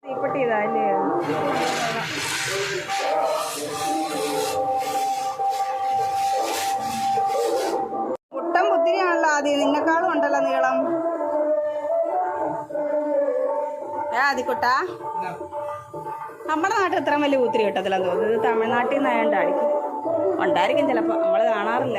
തീപ്പെട്ടി ഇതാ അല്ലേ? മുട്ടം പുത്തിരിയാണല്ലോ ആദ്യം. നിന്നെക്കാളും ഉണ്ടല്ലോ നീളം. ആദിക്കുട്ടാ, നമ്മുടെ നാട്ടിൽ ഇത്രയും വലിയ പൂത്തിരി കിട്ടത്തില്ലെന്ന് തോന്നുന്നു. ഇത് തമിഴ്നാട്ടിൽ നിന്നായോണ്ടായിരിക്കും. ഉണ്ടായിരിക്കും ചിലപ്പോൾ, നമ്മൾ കാണാറില്ല.